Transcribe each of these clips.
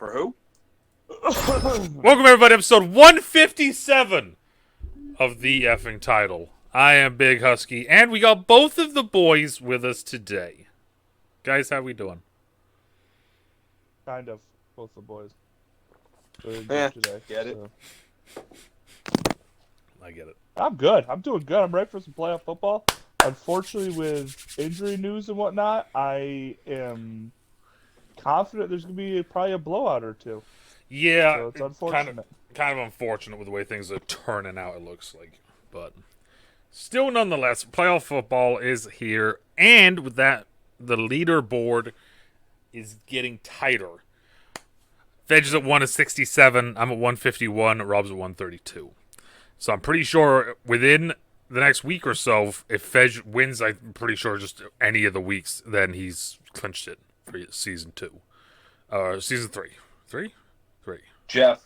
For who? Welcome, everybody, to episode 157 of The Effing Title. I am Big Husky, and we got both of the boys with us today. Guys, how we doing? Kind of. Both the boys. Doing Yeah, good today. get it. I get it. I'm good. I'm doing good. I'm ready for some playoff football. Unfortunately, with injury news and whatnot, I am confident there's going to be probably a blowout or two. Yeah, So it's unfortunate. kind of unfortunate with the way things are turning out, it looks like. But still, nonetheless, playoff football is here, and with that, the leaderboard is getting tighter. Veg is at 167. I'm at 151. Rob's at 132. So I'm pretty sure within the next week or so, if Fej wins, I'm pretty sure just any of the weeks, then he's clinched it for season 2. Season 3. 3? 3. Jeff,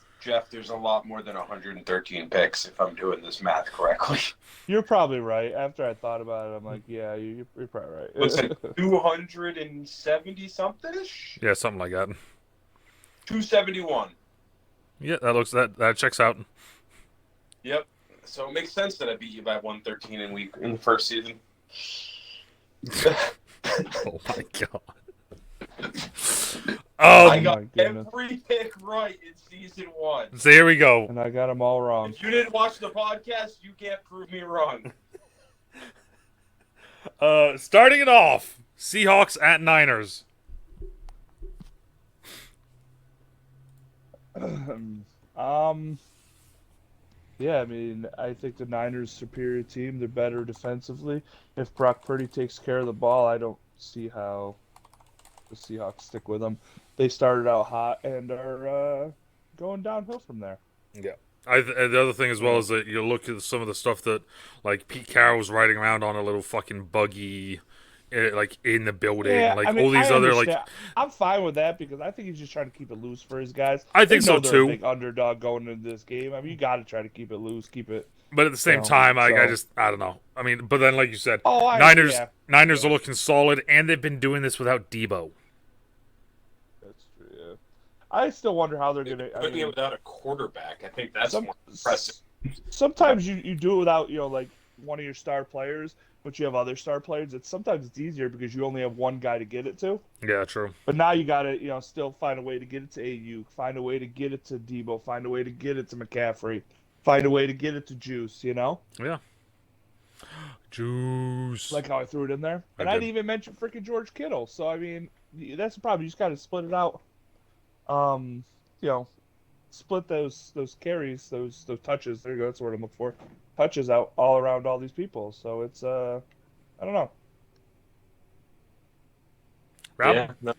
there's a lot more than 113 picks if I'm doing this math correctly. You're probably right. After I thought about it, I'm like, yeah, you're probably right. Looks like 270 something-ish? Yeah, something like that. 271. Yeah, that checks out. Yep. So it makes sense that I beat you by 113 in the first season. Oh my god. I got my goodness. every pick right in season 1. So here we go. And I got them all wrong. If you didn't watch the podcast, you can't prove me wrong. Starting it off, Seahawks at Niners. Yeah, I mean, I think the Niners superior team. They're better defensively. If Brock Purdy takes care of the ball, I don't see how the Seahawks stick with them. They started out hot and are going downhill from there. Yeah. The other thing as well is that you look at some of the stuff that, like, Pete Carroll was riding around on a little fucking buggy, like, in the building. Yeah, like, I mean, all these I other, understand. like... I'm fine with that because I think he's just trying to keep it loose for his guys. I think They know so, they're too. a big underdog going into this game. I mean, you got to try to keep it loose, keep it... But at the same time, I don't know. I mean, but then, like you said, Niners are looking solid, and they've been doing this without Debo. That's true, yeah. I still wonder how they're going to... Putting it without a quarterback, I think that's more impressive. Sometimes you do it without, like, one of your star players, but you have other star players. Sometimes it's easier because you only have one guy to get it to. Yeah, true. But now you got to, still find a way to get it to AU, find a way to get it to Debo, find a way to get it to McCaffrey, find a way to get it to Juice, Yeah. Juice. Like how I threw it in there. And I didn't even mention freaking George Kittle. So, I mean, that's the problem. You just got to split it out. Split those carries, those touches. There you go. That's what I'm looking for. Touches out all around all these people. So it's, I don't know. Rob? Yeah. No.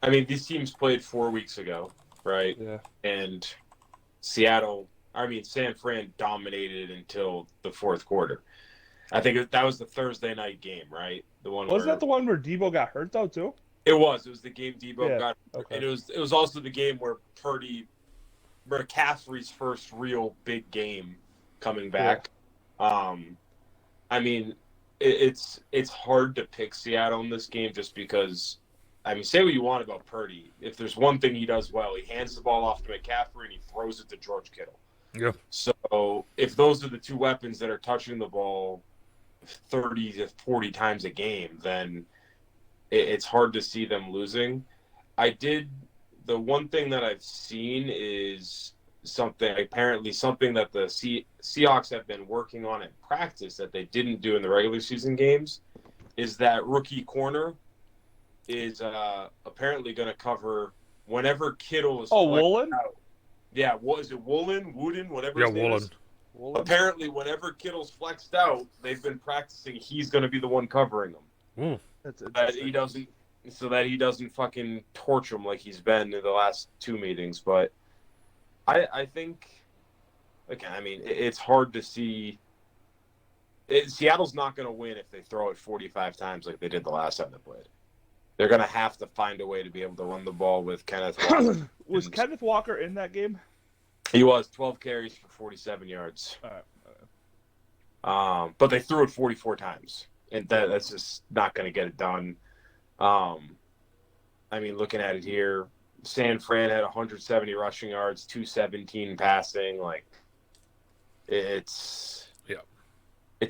I mean, these teams played 4 weeks ago, right? Yeah. And San Fran dominated until the fourth quarter. I think that was the Thursday night game, right? Wasn't that the one where Debo got hurt though too? It was. It was the game Debo got hurt. Okay. And it was also the game where McCaffrey's first real big game coming back. Yeah. I mean, it's hard to pick Seattle in this game just because, I mean, say what you want about Purdy. If there's one thing he does well, he hands the ball off to McCaffrey and he throws it to George Kittle. Yeah. So if those are the two weapons that are touching the ball 30 to 40 times a game, then it's hard to see them losing. The one thing that I've seen is something that the Seahawks have been working on in practice that they didn't do in the regular season games, is that rookie corner is apparently going to cover whenever Kittle is Woolen? out. Yeah, what is it, Woolen, whatever his name is? Woolen. Apparently, whenever Kittle's flexed out, they've been practicing he's going to be the one covering them. So that he doesn't fucking torch him like he's been in the last 2 meetings. But I think, again, I mean, it's hard to see. Seattle's not going to win if they throw it 45 times like they did the last time they played. They're going to have to find a way to be able to run the ball with Kenneth Walker. Was Kenneth Walker in that game? He was 12 carries for 47 yards. All right. But they threw it 44 times, and that's just not going to get it done. I mean, looking at it here, San Fran had 170 rushing yards, 217 passing. Like, it's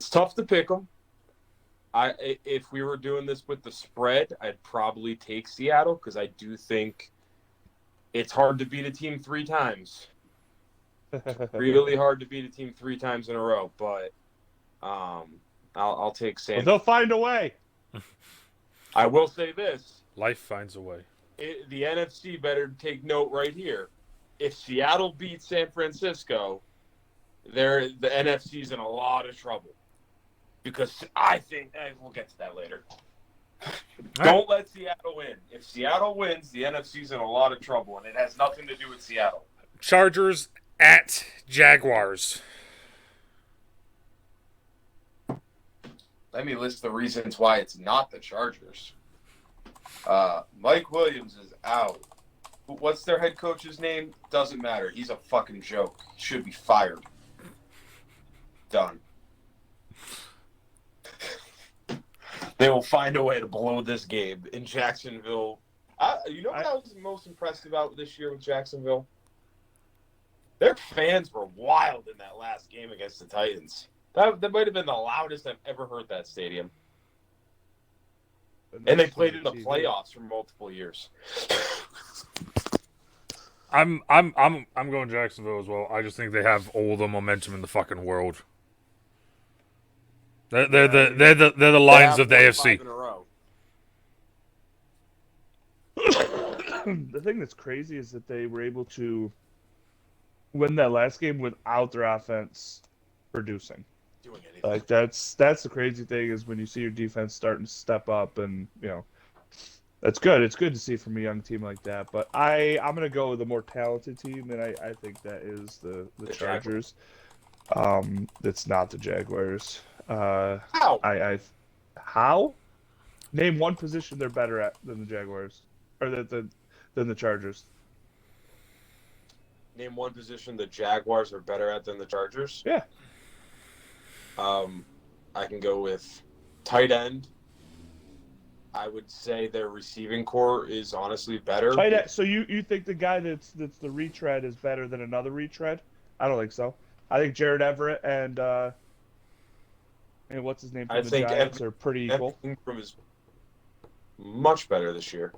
tough to pick them. If we were doing this with the spread, I'd probably take Seattle because I do think it's hard to beat a team 3 times. Really hard to beat a team 3 times in a row, but I'll take San. But they'll find a way. I will say this: Life finds a way. the NFC better take note right here. If Seattle beats San Francisco, the NFC's in a lot of trouble because I think we'll get to that later. Don't let Seattle win. If Seattle wins, the NFC's in a lot of trouble, and it has nothing to do with Seattle. Chargers at Jaguars. Let me list the reasons why it's not the Chargers. Mike Williams is out. What's their head coach's name? Doesn't matter. He's a fucking joke. He should be fired. Done. They will find a way to blow this game in Jacksonville. You know what I was most impressed about this year with Jacksonville? Their fans were wild in that last game against the Titans. That might have been the loudest I've ever heard that stadium. And they played in the playoffs for multiple years. I'm going Jacksonville as well. I just think they have all the momentum in the fucking world. They're the Lions of the AFC. In a row. The thing that's crazy is that they were able to win that last game without their offense producing. Doing anything. Like that's the crazy thing is when you see your defense starting to step up, and that's good. It's good to see from a young team like that. But I'm gonna go with a more talented team, and I think that is the Chargers. It's not the Jaguars. How? How? Name one position they're better at than the Jaguars, or than the Chargers. Name one position the Jaguars are better at than the Chargers. Yeah. I can go with tight end. I would say their receiving core is honestly better. Tight end. So you think the guy that's the retread is better than another retread? I don't think so. I think Jared Everett and what's his name from the Giants are pretty equal. Ingram is much better this year.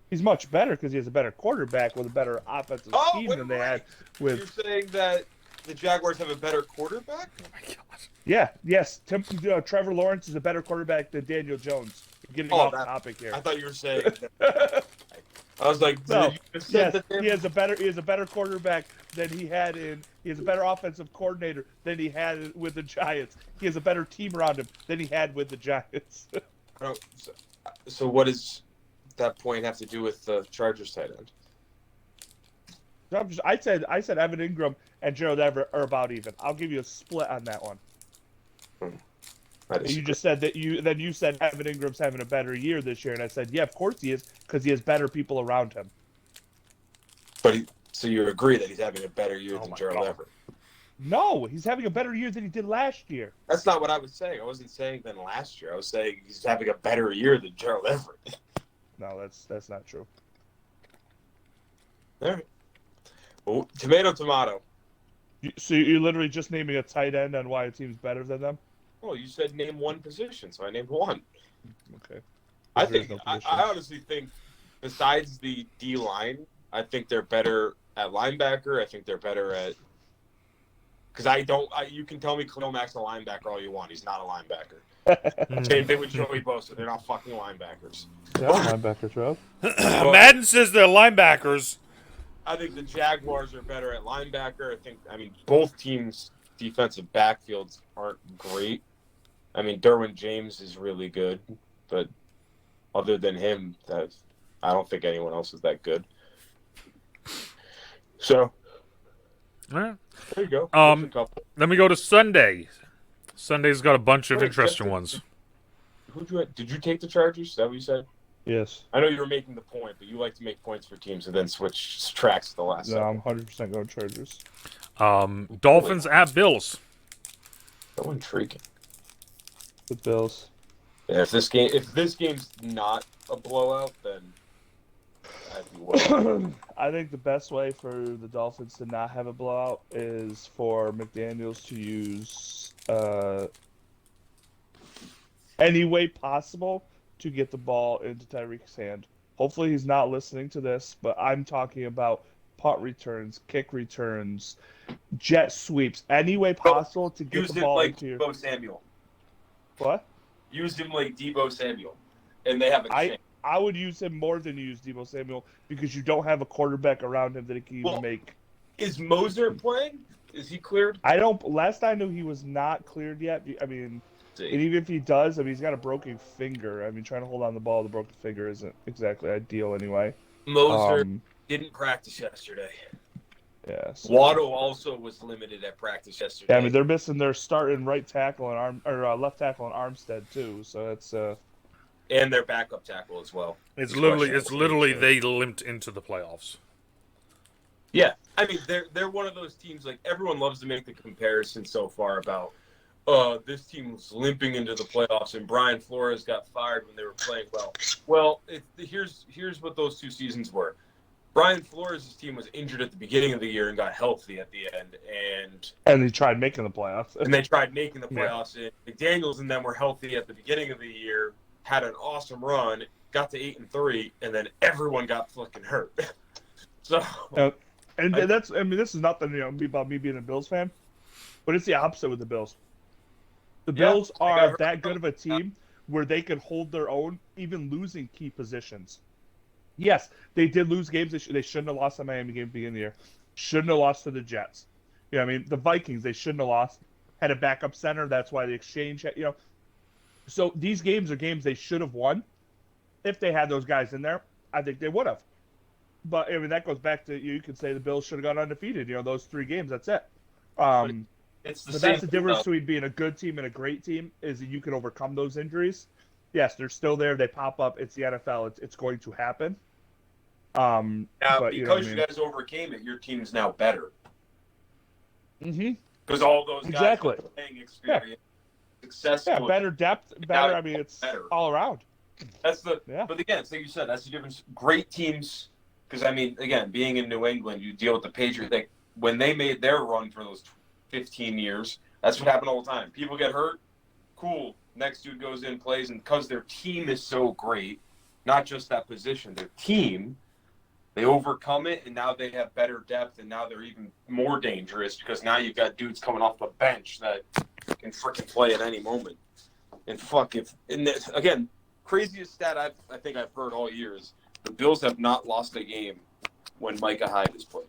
He's much better because he has a better quarterback with a better offensive scheme than they had with. You're saying that the Jaguars have a better quarterback? Oh my god. Yeah. Yes. Trevor Lawrence is a better quarterback than Daniel Jones. Getting off topic here. I thought you were saying that. I was like, no. Yes, he has a better quarterback than he had in. He has a better offensive coordinator than he had with the Giants. He has a better team around him than he had with the Giants. So what does that point have to do with the Chargers tight end? I said Evan Ingram and Gerald Everett are about even. I'll give you a split on that one. You just said that you said Evan Ingram's having a better year this year, and I said, yeah, of course he is, because he has better people around him. So you agree that he's having a better year than Gerald Everett? No, he's having a better year than he did last year. That's not what I was saying. I wasn't saying than last year. I was saying he's having a better year than Gerald Everett. No, that's not true. All right. Well, tomato. So you're literally just naming a tight end on why a team's better than them? Well, you said name one position, so I named one. Okay. I honestly think, besides the D line, I think they're better at linebacker. I think they're better at. Because you can tell me Khalil Mack's a linebacker all you want. He's not a linebacker. Same thing with Joey Bosa. They're not fucking linebackers. Yeah, linebackers, Rob. Madden says they're linebackers. I think the Jaguars are better at linebacker. Both teams' defensive backfields aren't great. Derwin James is really good, but other than him, I don't think anyone else is that good. So, all right. There you go. Then we go to Sunday. Sunday's got a bunch of interesting ones. Did you take the Chargers? Is that what you said? Yes. I know you were making the point, but you like to make points for teams and then switch tracks to the last. No, I'm 100% going Chargers. Dolphins at Bills. So intriguing. The Bills. Yeah, if this game's not a blowout, then if you will. I think the best way for the Dolphins to not have a blowout is for McDaniels to use any way possible to get the ball into Tyreek's hand. Hopefully he's not listening to this, but I'm talking about punt returns, kick returns, jet sweeps, any way possible to get Use the him ball like into your... Deebo Samuel. What? Use him like Deebo Samuel, and they have a chance. I would use him more than you use Deebo Samuel because you don't have a quarterback around him that he can even make. Is Moser playing? Is he cleared? Last I knew, he was not cleared yet. I mean, and even if he does, I mean, he's got a broken finger. I mean, trying to hold on the ball with a broken finger isn't exactly ideal anyway. Moser didn't practice yesterday. Yeah. So, Waddle also was limited at practice yesterday. yeah, I mean, they're missing their starting right tackle and left tackle and Armstead too. So that's and their backup tackle as well. It's literally they limped into the playoffs. Yeah, I mean they're one of those teams, like everyone loves to make the comparison so far about this team was limping into the playoffs and Brian Flores got fired when they were playing well. Well, here's what those 2 seasons were. Brian Flores' team was injured at the beginning of the year and got healthy at the end, and they tried making the playoffs. And and McDaniels and them were healthy at the beginning of the year, had an awesome run, got to 8-3, and then everyone got fucking hurt. So, this is nothing about me being a Bills fan, but it's the opposite with the Bills. The Bills are that good of a team where they can hold their own, even losing key positions. Yes, they did lose games. They shouldn't have lost the Miami game at the beginning of the year. Shouldn't have lost to the Jets. I mean, the Vikings, they shouldn't have lost. Had a backup center. That's why the exchange, So these games are games they should have won. If they had those guys in there, I think they would have. But, I mean, that goes back to, you could say the Bills should have gone undefeated. Those 3 games, that's it. But that's the difference between being a good team and a great team, is that you can overcome those injuries. Yes, they're still there. They pop up. It's the NFL. It's going to happen. Now, but, you guys overcame it, your team's now better. Mm-hmm. Because all those guys have playing experience, successful. Yeah, better depth, better. I mean, it's better all around. That's the. Yeah. But again, like you said, that's the difference. Great teams. Because I mean, again, being in New England, you deal with the Patriots. Like when they made their run for those 15 years, that's what happened all the time. People get hurt. Cool. Next dude goes in, plays, and because their team is so great, not just that position, their team, they overcome it, and now they have better depth, and now they're even more dangerous because now you've got dudes coming off the bench that can freaking play at any moment. And again, craziest stat I think I've heard all year is the Bills have not lost a game when Micah Hyde has played.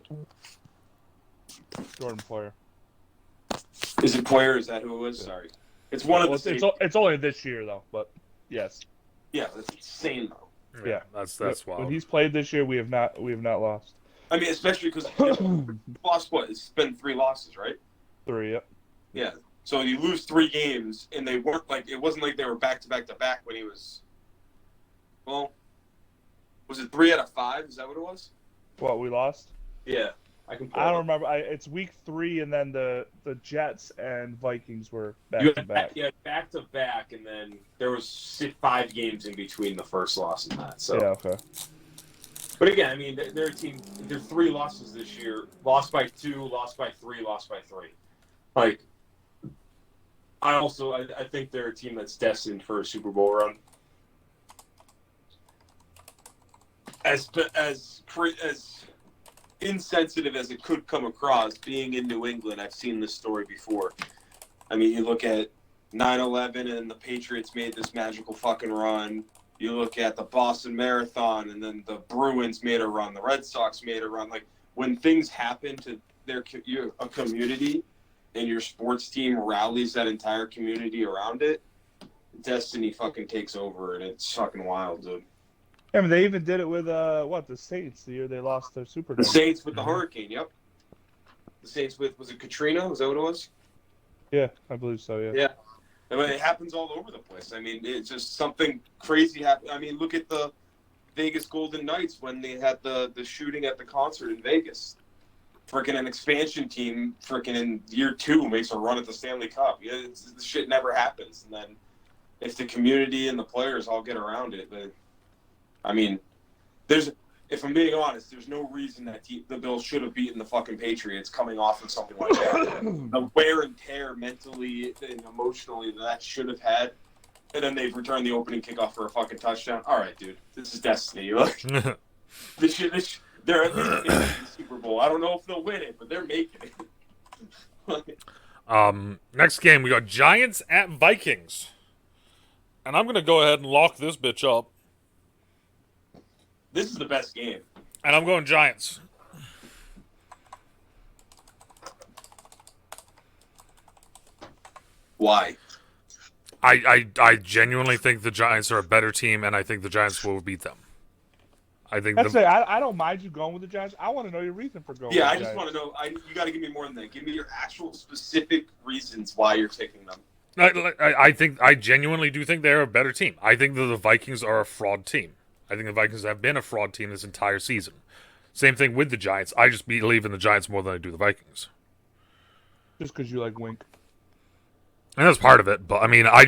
Jordan Poyer. Is it Poyer? Is that who it was? Yeah. Sorry. It's one of the. It's only this year though, but yes. Yeah, that's insane though. Yeah, that's wild. When he's played this year, we have not lost. I mean, especially because lost what? It's been 3 losses, right? 3, yep. Yeah. So you lose 3 games, and they weren't like it wasn't like they were back to back when he was. Well, was it 3 out of 5? Is that what it was? What we lost? Yeah. I don't remember. It's week 3, and then the Jets and Vikings were back to back. Yeah, back to back, and then there was 5 games in between the first loss and that. So yeah, okay. But again, I mean, they're a team. There's 3 losses this year: lost by 2, lost by 3, lost by 3. Like, I think they're a team that's destined for a Super Bowl run. As insensitive as it could come across, being in New England, I've seen this story before. I mean, you look at 9/11 and the Patriots made this magical fucking run. You look at the Boston Marathon and then the Bruins made a run. The Red Sox made a run. Like, when things happen to a community and your sports team rallies that entire community around it, destiny fucking takes over, and it's fucking wild, dude. I mean, they even did it with the Saints the year they lost their Super Bowl. The Saints with the hurricane, yep. The Saints was it Katrina? Was that what it was? Yeah, I believe so. Yeah. Yeah, I mean, it happens all over the place. I mean, it's just something crazy happened. I mean, look at the Vegas Golden Knights when they had the shooting at the concert in Vegas. Freaking an expansion team, freaking in year 2 makes a run at the Stanley Cup. Yeah, this shit never happens. And then if the community and the players all get around it, I mean, if I'm being honest, there's no reason that the Bills should have beaten the fucking Patriots coming off of something like that. The wear and tear mentally and emotionally that should have had, and then they've returned the opening kickoff for a fucking touchdown. All right, dude, this is destiny. Like, they're at least making the Super Bowl. I don't know if they'll win it, but they're making it. Next game we got Giants at Vikings, and I'm gonna go ahead and lock this bitch up. This is the best game. And I'm going Giants. Why? I genuinely think the Giants are a better team, and I think the Giants will beat them. I think I don't mind you going with the Giants. I want to know your reason for going. Yeah, with the I just Giants. want to know. You got to give me more than that. Give me your actual specific reasons why you're taking them. I genuinely do think they're a better team. I think that the Vikings are a fraud team. I think the Vikings have been a fraud team this entire season. Same thing with the Giants. I just believe in the Giants more than I do the Vikings. Just because you like Wink. And that's part of it, but I mean, I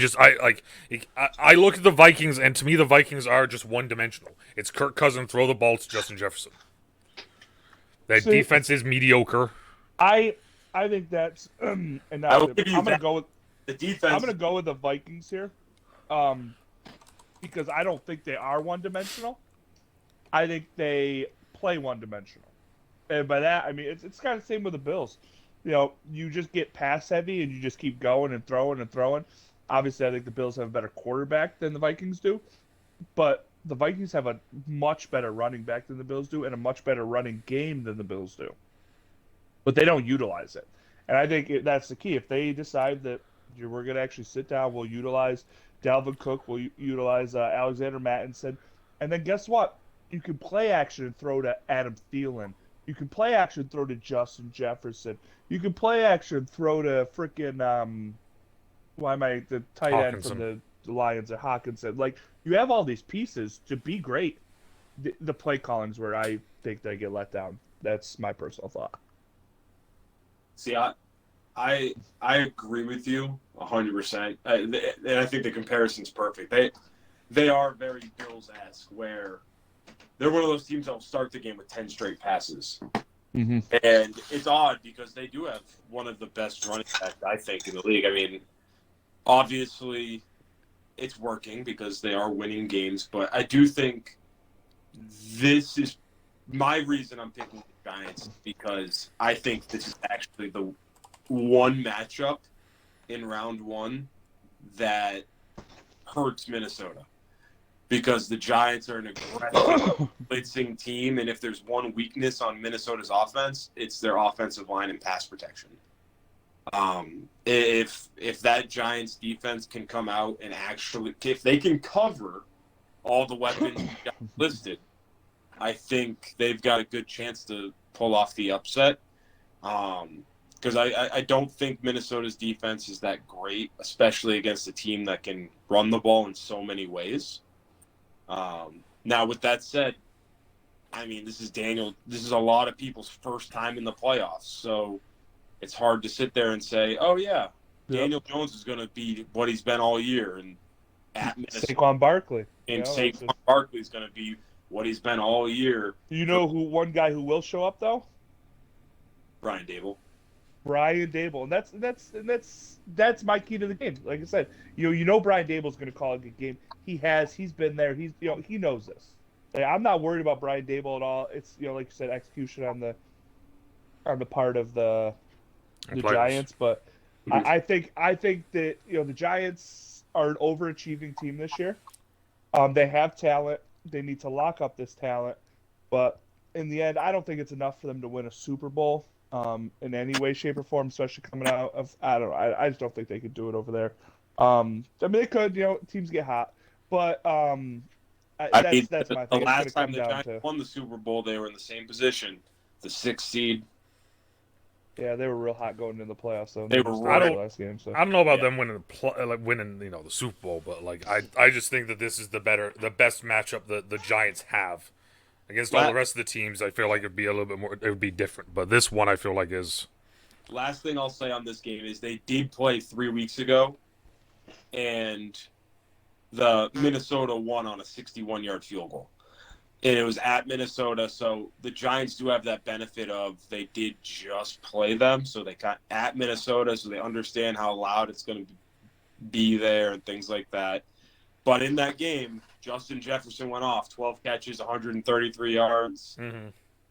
look at the Vikings, and to me, the Vikings are just one-dimensional. It's Kirk Cousins throw the ball to Justin Jefferson. Their defense is mediocre. I think that's and now I'm gonna go with the defense. I'm gonna go with the Vikings here, because I don't think they are one-dimensional. I think they play one-dimensional, and by that I mean it's kind of the same with the Bills. You know, you just get pass heavy and you just keep going and throwing and throwing. Obviously, I think the Bills have a better quarterback than the Vikings do, but the Vikings have a much better running back than the Bills do and a much better running game than the Bills do. But they don't utilize it. And I think that's the key. If they decide that we're going to actually sit down, we'll utilize Dalvin Cook, we'll utilize Alexander Mattinson, and then guess what? You can play action and throw to Adam Thielen. You can play action, throw to Justin Jefferson. You can play action, throw to freaking the tight end from the Lions at Hawkinson. Like, you have all these pieces to be great. The play calling's where I think they get let down. That's my personal thought. See, I agree with you 100%, and I think the comparison's perfect. They are very Bills-esque, where they're one of those teams that will start the game with 10 straight passes. Mm-hmm. And it's odd because they do have one of the best running backs, I think, in the league. I mean, obviously, it's working because they are winning games, but I do think this is my reason I'm picking the Giants, because I think this is actually the one matchup in round one that hurts Minnesota. Because the Giants are an aggressive blitzing team, and if there's one weakness on Minnesota's offense, it's their offensive line and pass protection. If that Giants defense can come out and actually, if they can cover all the weapons listed, I think they've got a good chance to pull off the upset. Because I don't think Minnesota's defense is that great, especially against a team that can run the ball in so many ways. Now, with that said, I mean, this is a lot of people's first time in the playoffs, so it's hard to sit there and say, oh, yeah, Daniel Jones is going to be what he's been all year. And at Minnesota, Saquon Barkley. And Saquon Barkley is going to be what he's been all year. You know one guy who will show up, though? Brian Dable. And that's my key to the game. Like I said, you know Brian Dable's going to call a good game. He's been there. He knows this. Like, I'm not worried about Brian Dable at all. It's like you said, execution on the part of the Giants. But I think that the Giants are an overachieving team this year. They have talent. They need to lock up this talent. But in the end, I don't think it's enough for them to win a Super Bowl. In any way, shape, or form, especially coming out of, I don't know. I just don't think they could do it over there. I mean, they could. Teams get hot, but that's my thing. The last time the Giants won the Super Bowl, they were in the same position, the 6th seed. Yeah, they were real hot going into the playoffs. So they were right. Last game. So. I don't know about them winning the Super Bowl, but I just think that this is the best matchup that the Giants have. Against all the rest of the teams, I feel like it'd be a little bit more. It would be different, but this one I feel like is. Last thing I'll say on this game is they did play 3 weeks ago, and the Minnesota won on a 61-yard field goal. and it was at Minnesota. So the Giants do have that benefit of they did just play them, so they got at Minnesota, so they understand how loud it's going to be there and things like that. But in that game, Justin Jefferson went off 12 catches, 133 yards,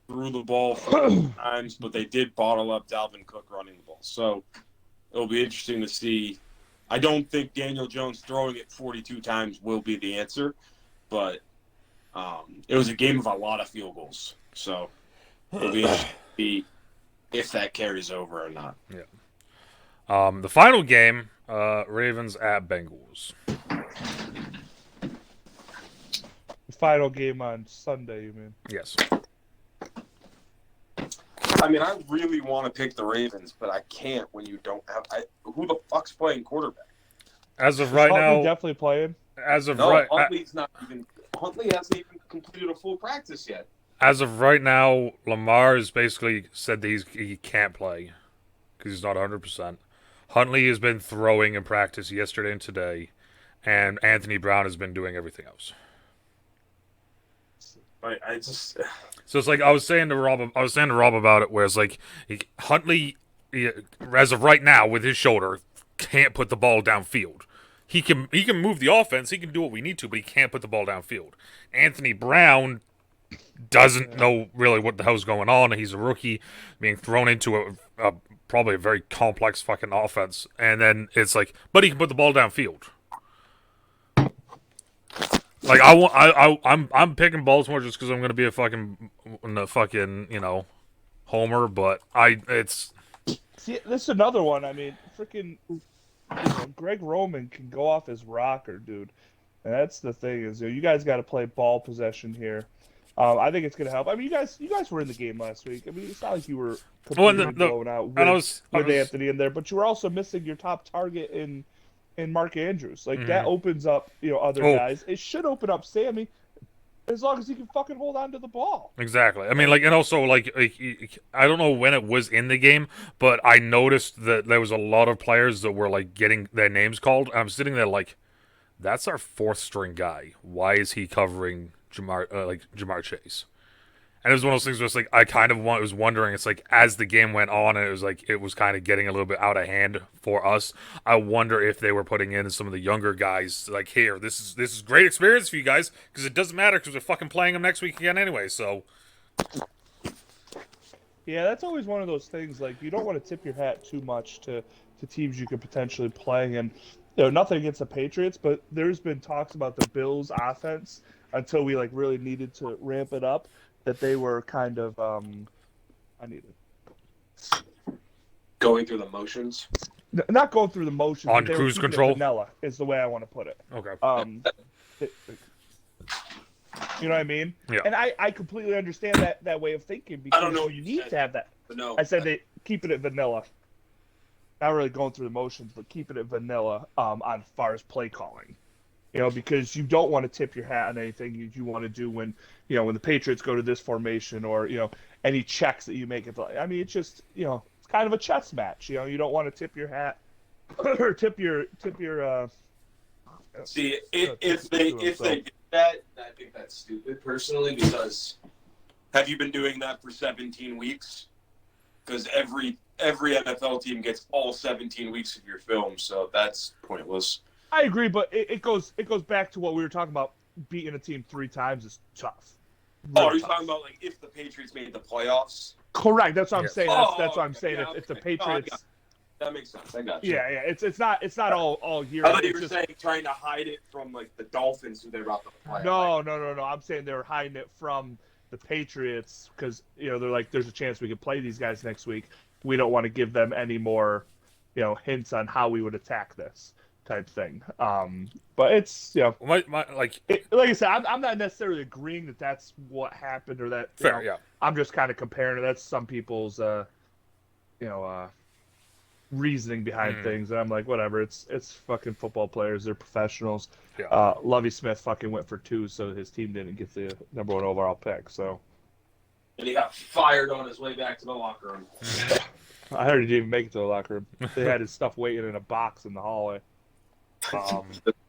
threw the ball 4 times, but they did bottle up Dalvin Cook running the ball. So it'll be interesting to see. I don't think Daniel Jones throwing it 42 times will be the answer, but it was a game of a lot of field goals. So it'll be interesting to see if that carries over or not. Yeah. The final game, Ravens at Bengals. The final game on Sunday, you mean? Yes. I mean, I really want to pick the Ravens, but I can't when you don't have. Who the fuck's playing quarterback? As of right Huntley now, definitely playing. as of No, right, Huntley's not even. Huntley hasn't even completed a full practice yet. as of right now, Lamar has basically said that he can't play because he's not 100%. Huntley has been throwing in practice yesterday and today, and Anthony Brown has been doing everything else. I just. So it's like I was saying to Rob about it, where it's like Huntley, as of right now, with his shoulder, can't put the ball downfield. He can move the offense, he can do what we need to, but he can't put the ball downfield. Anthony Brown doesn't know really what the hell's going on. He's a rookie being thrown into a probably a very complex fucking offense, and then it's like, but he can put the ball downfield. Like I'm picking Baltimore just because I'm gonna be a fucking homer, but See, this is another one. I mean, freaking Greg Roman can go off his rocker, dude. And that's the thing is, you guys got to play ball possession here. I think it's gonna help. I mean, you guys were in the game last week. I mean, it's not like you were completely blown out with Anthony in there, but you were also missing your top target in Mark Andrews. Like that opens up other guys. It should open up Sammy, as long as he can fucking hold on to the ball. Exactly. I mean, like, and also, like, I don't know when it was in the game, but I noticed that there was a lot of players that were, like, getting their names called. I'm sitting there like, that's our fourth string guy. Why is he covering Jamar Chase? And it was one of those things where it's like, I kind of was wondering, it's like, as the game went on, and it was kind of getting a little bit out of hand for us. I wonder if they were putting in some of the younger guys, like, here, this is great experience for you guys, because it doesn't matter, because we're fucking playing them next week again anyway, so. Yeah, that's always one of those things, like, you don't want to tip your hat too much to teams you could potentially play, and, nothing against the Patriots, but there's been talks about the Bills' offense until we, like, really needed to ramp it up, that they were kind of Going through the motions. Not going through the motions. On cruise control. Vanilla is the way I want to put it. Okay. You know what I mean? Yeah. And I completely understand that way of thinking because I don't know you need to have that. But no. I said they keep it at vanilla. Not really going through the motions, but keep it at vanilla on as far as play calling. Because you don't want to tip your hat on anything you want to do when the Patriots go to this formation or, any checks that you make. I mean, it's just, it's kind of a chess match. You don't want to tip your hat or tip your. See, if they did that, I think that's stupid personally, because have you been doing that for 17 weeks? Because every NFL team gets all 17 weeks of your film, so that's pointless. I agree, but it goes back to what we were talking about. Beating a team 3 times is tough. Really are you talking about like if the Patriots made the playoffs? Correct. That's what I'm saying. That's what I'm saying. Yeah, if the Patriots, that makes sense. I got you. Yeah. It's not all year. I thought you were saying trying to hide it from like the Dolphins who they're about to play. No. I'm saying they were hiding it from the Patriots because they're like, there's a chance we could play these guys next week. We don't want to give them any more, hints on how we would attack this type thing. But it's like I said, I'm not necessarily agreeing that that's what happened or that. Fair, yeah. I'm just kind of comparing it. That's some people's, reasoning behind things, and I'm like, whatever. It's fucking football players. They're professionals. Yeah. Lovie Smith fucking went for 2, so his team didn't get the number 1 overall pick. So. And he got fired on his way back to the locker room. I heard he didn't even make it to the locker room. They had his stuff waiting in a box in the hallway.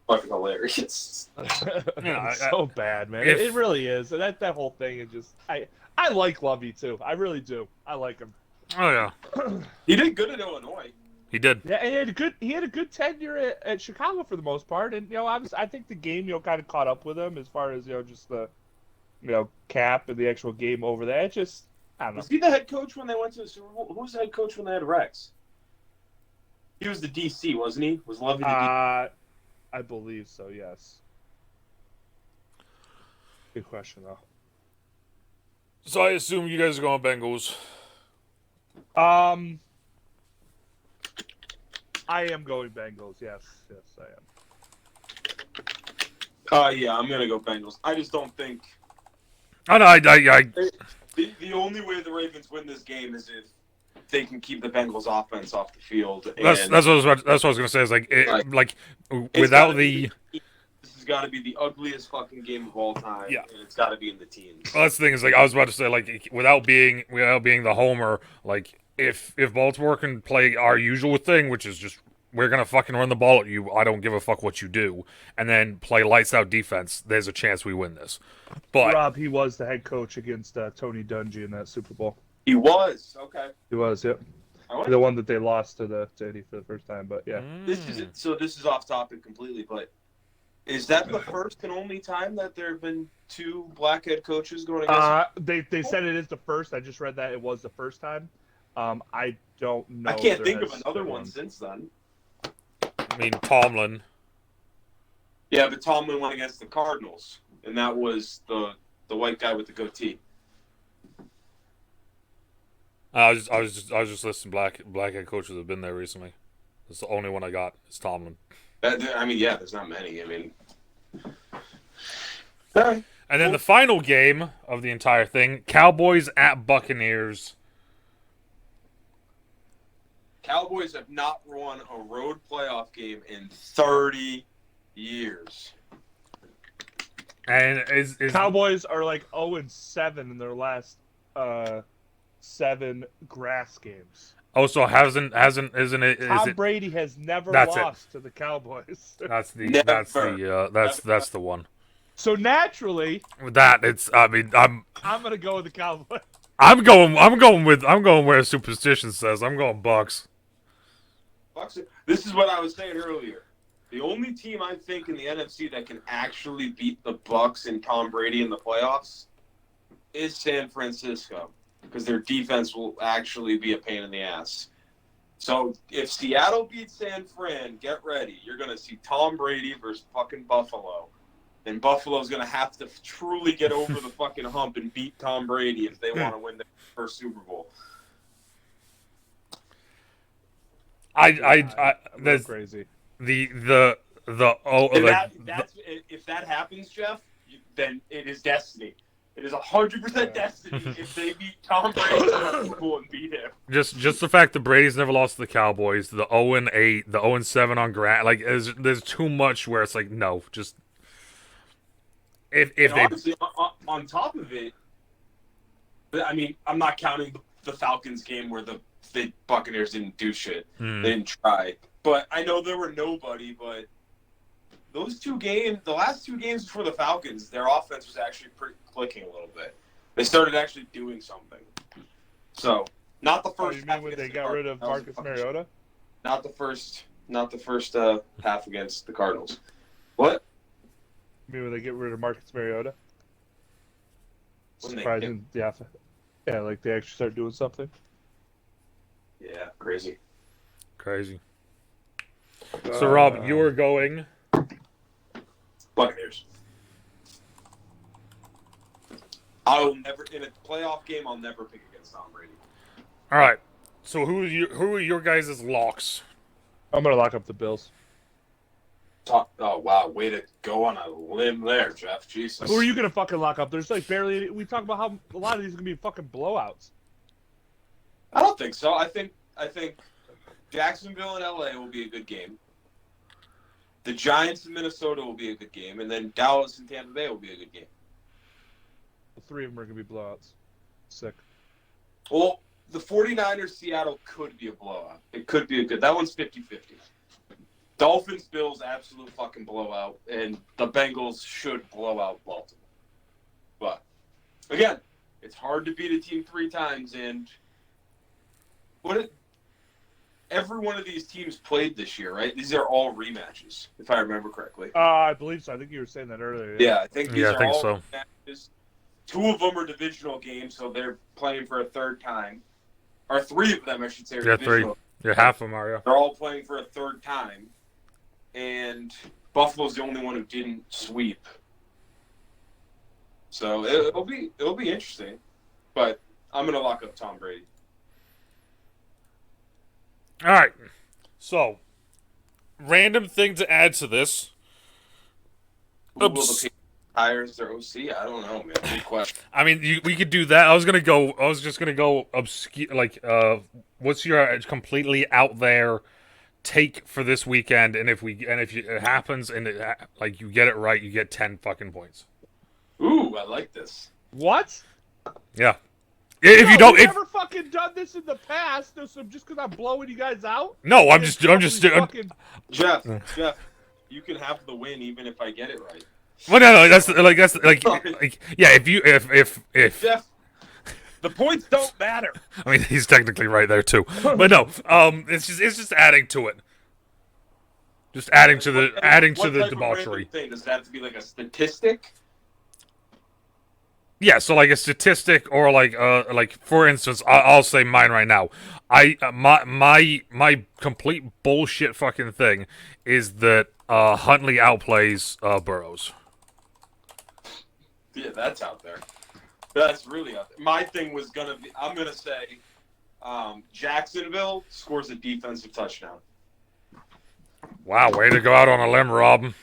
fucking hilarious. Yeah, It's so bad, man. if- It really is. And that whole thing is just I like Lovey too. I really do. I like him. Oh yeah, He did good at Illinois. he did. Yeah, and he had a good tenure at Chicago for the most part. And I think the game kind of caught up with him as far as just the cap and the actual game over there. It just I don't know. Was he the head coach when they went to the Super Bowl? Who was the head coach when they had Rex? He was the DC, wasn't he? Was Lovey the DC? I believe so. Yes. Good question though. So I assume you guys are going Bengals. I am going Bengals. Yes, I am. Yeah, I'm gonna go Bengals. I just don't think I know. the only way the Ravens win this game is if they can keep the Bengals offense off the field. That's what I was gonna say. Is Right. like It's without gotta the. This has got to be the ugliest fucking game of all time. Yeah. And it's got to be in the teens. Well, that's the thing is I was about to say without being the homer, if Baltimore can play our usual thing, which is just we're gonna fucking run the ball at you, I don't give a fuck what you do, and then play lights out defense, there's a chance we win this. But Rob, he was the head coach against Tony Dungy in that Super Bowl. He was okay. He was, yep. I The one that they lost to Eddie for the first time, but yeah. This is off topic completely, but is that the first and only time that there have been two black head coaches going against? They said it is the first. I just read that it was the first time. I don't know. I can't think of another one since then. I mean Tomlin. Yeah, but Tomlin went against the Cardinals, and that was the white guy with the goatee. I was just listing black head coaches that have been there recently. That's the only one I got. Is Tomlin. There's not many. I mean, all right. And then the final game of the entire thing: Cowboys at Buccaneers. Cowboys have not won a road playoff game in 30 years. And is Cowboys are like 0-7 in their last 7 grass games. Oh, so isn't it? Tom Brady has never lost to the Cowboys. That's the Never. that's the one. So naturally, With that, it's I'm gonna go with the Cowboys. going where superstition says. I'm going Bucks. This is what I was saying earlier. The only team I think in the NFC that can actually beat the Bucks and Tom Brady in the playoffs is San Francisco, because their defense will actually be a pain in the ass. So if Seattle beats San Fran, get ready. You're going to see Tom Brady versus fucking Buffalo. And Buffalo's going to have to truly get over the fucking hump and beat Tom Brady if they want to win their first Super Bowl. That's crazy. If that happens, Jeff, then it is destiny. It is 100% destiny if they beat Tom Brady in the Super Bowl and beat him. Just the fact that Brady's never lost to the Cowboys, the 0-8, the 0-7 on Grant, there's too much where it's like no, just if they honestly on top of it, I mean, I'm not counting the Falcons game where the Buccaneers didn't do shit. They didn't try. But I know there were nobody, but those the last 2 games before the Falcons, their offense was actually pretty clicking a little bit. They started actually doing something. So, not the first you mean when they got rid of Marcus Mariota? Not the first half against the Cardinals. What? You mean when they get rid of Marcus Mariota? Surprising, yeah, like they actually start doing something. Yeah, crazy. So Rob, you are going Buccaneers. I will never in a playoff game. I'll never pick against Tom Brady. All right. So who are your guys' locks? I'm gonna lock up the Bills. Oh wow, way to go on a limb there, Jeff. Jesus. Who are you gonna fucking lock up? There's like barely. We talk about how a lot of these are gonna be fucking blowouts. I don't think so. I think Jacksonville and LA will be a good game. The Giants and Minnesota will be a good game, and then Dallas and Tampa Bay will be a good game. The 3 of them are gonna be blowouts. Sick. Well, the 49ers Seattle could be a blowout. It could be a good. That one's 50-50. Dolphins, Bills, absolute fucking blowout, and the Bengals should blow out Baltimore. But again, it's hard to beat a team 3 times, and every one of these teams played this year, right? These are all rematches, if I remember correctly. I believe so. I think you were saying that earlier. Yeah, I think these I are think all so. rematches. 2 of them are divisional games, so they're playing for a third time. Or 3 of them, I should say, are Yeah, divisional. 3. Yeah, half of them are. Yeah. They're all playing for a third time. And Buffalo's the only one who didn't sweep. So it'll be interesting. But I'm gonna lock up Tom Brady. All right. So, random thing to add to this. Who will the Patriots hire as their OC? I don't know, man. Good question. I mean, we could do that. I was just gonna go obscure. Like, what's your completely out there take for this weekend? And if it happens and like you get it right, you get 10 fucking points. Ooh, I like this. What? Yeah. If you don't, we've never fucking done this in the past. So just because I'm blowing you guys out. No, I'm just. Jeff, you can have the win even if I get it right. Well, no, that's yeah. If Jeff, the points don't matter. I mean, he's technically right there too, but no. It's just adding to it. Just adding to the debauchery. Thing does that have to be like a statistic? Yeah, so like a statistic, or like for instance, I'll say mine right now. My complete bullshit fucking thing is that Huntley outplays Burrows. Yeah, that's out there. That's really out there. My thing was I'm gonna say Jacksonville scores a defensive touchdown. Wow, way to go out on a limb, Rob.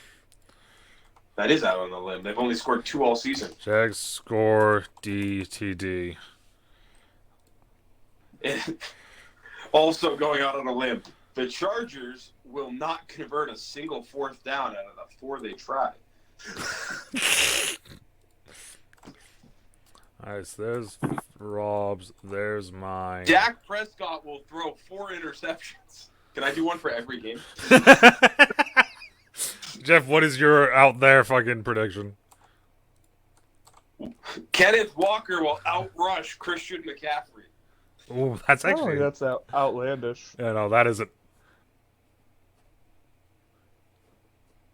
That is out on the limb. They've only scored 2 all season. Jags score DTD. Also going out on a limb, the Chargers will not convert a single 4th down out of the 4 they try. All right, so there's Rob's. There's mine. Dak Prescott will throw 4 interceptions. Can I do one for every game? Jeff, what is your out there fucking prediction? Kenneth Walker will outrush Christian McCaffrey. Ooh, that's actually... that's outlandish. Yeah, no, that isn't.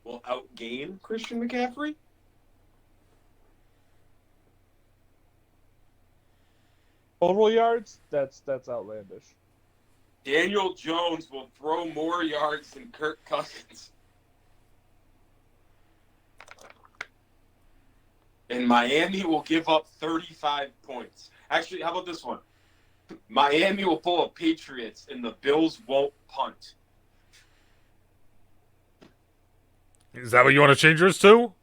Will outgain Christian McCaffrey? Total yards? That's outlandish. Daniel Jones will throw more yards than Kirk Cousins. And Miami will give up 35 points. Actually, how about this one? Miami will pull a Patriots, and the Bills won't punt. Is that what you want to change yours to?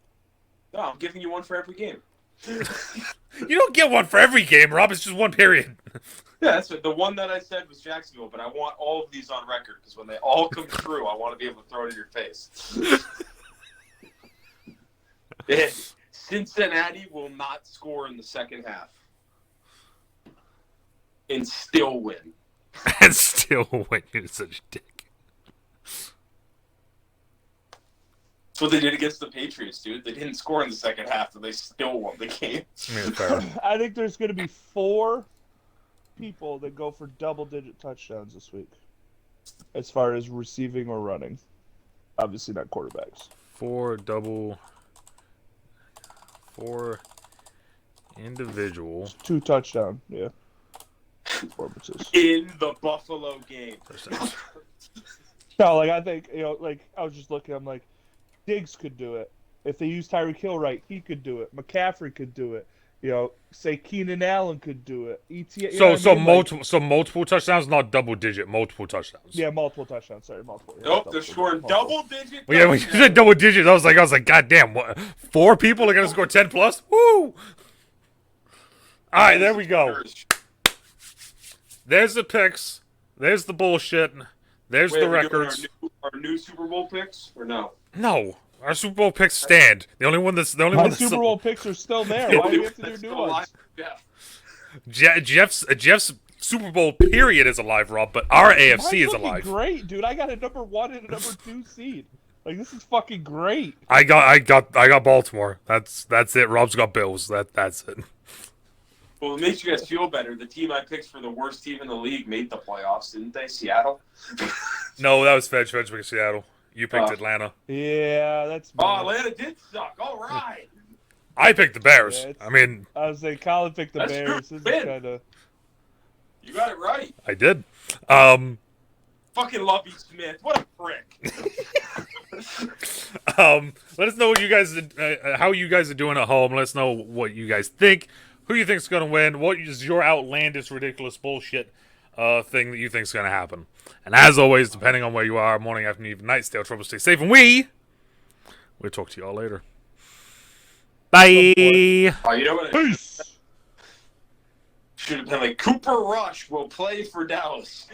No, I'm giving you one for every game. You don't get one for every game, Rob. It's just one period. Yeah, that's it. The one that I said was Jacksonville, but I want all of these on record because when they all come true, I want to be able to throw it in your face. Yeah. Cincinnati will not score in the second half and still win. And still win. You're such a dick. That's what they did against the Patriots, dude. They didn't score in the second half, but they still won the game. I think there's going to be 4 people that go for double-digit touchdowns this week, as far as receiving or running. Obviously not quarterbacks. 4 individual. 2 touchdown, yeah. Performances. In the Buffalo game. No, like I think, like I was just looking, I'm like, Diggs could do it. If they use Tyreek Hill right, he could do it. McCaffrey could do it. Say Keenan Allen could do it. Multiple touchdowns, not double digit, multiple touchdowns. Yeah, multiple touchdowns. Sorry, multiple. Yeah, Nope, they're scoring double digit. Well, yeah, when you said double digits, I was like, God damn, what? 4 people are gonna score 10 plus? Woo! All right, there we go. There's the picks. There's the bullshit. There's the records. Our new Super Bowl picks or no? No. Our Super Bowl picks stand. The only one that's Super Bowl picks are still there. Why do we have to do new ones? Yeah. Jeff's Super Bowl period is alive, Rob, but our AFC Mine's is looking alive. Great, dude. I got a number 1 and a number 2 seed. Like, this is fucking great. I got Baltimore. That's it. Rob's got Bills. That's it. Well, it makes you guys feel better. The team I picked for the worst team in the league made the playoffs, didn't they? Seattle? No, that was Fedge picked Seattle. You picked Atlanta. Yeah, that's. Oh, Atlanta did suck. All right. I picked the Bears. Yeah, I mean, I was saying, Colin picked the That's Bears. true. This is kind of. You got it right. I did. Fucking Lovey Smith. What a prick. Let us know what you guys how you guys are doing at home. Let us know what you guys think. Who you think's going to win? What is your outlandish, ridiculous bullshit thing that you think's going to happen? And as always, depending on where you are, morning, afternoon, even night, stay out of trouble, stay safe, and we'll talk to you all later. Bye. Oh, you know what? Peace. Should have been like Cooper Rush will play for Dallas.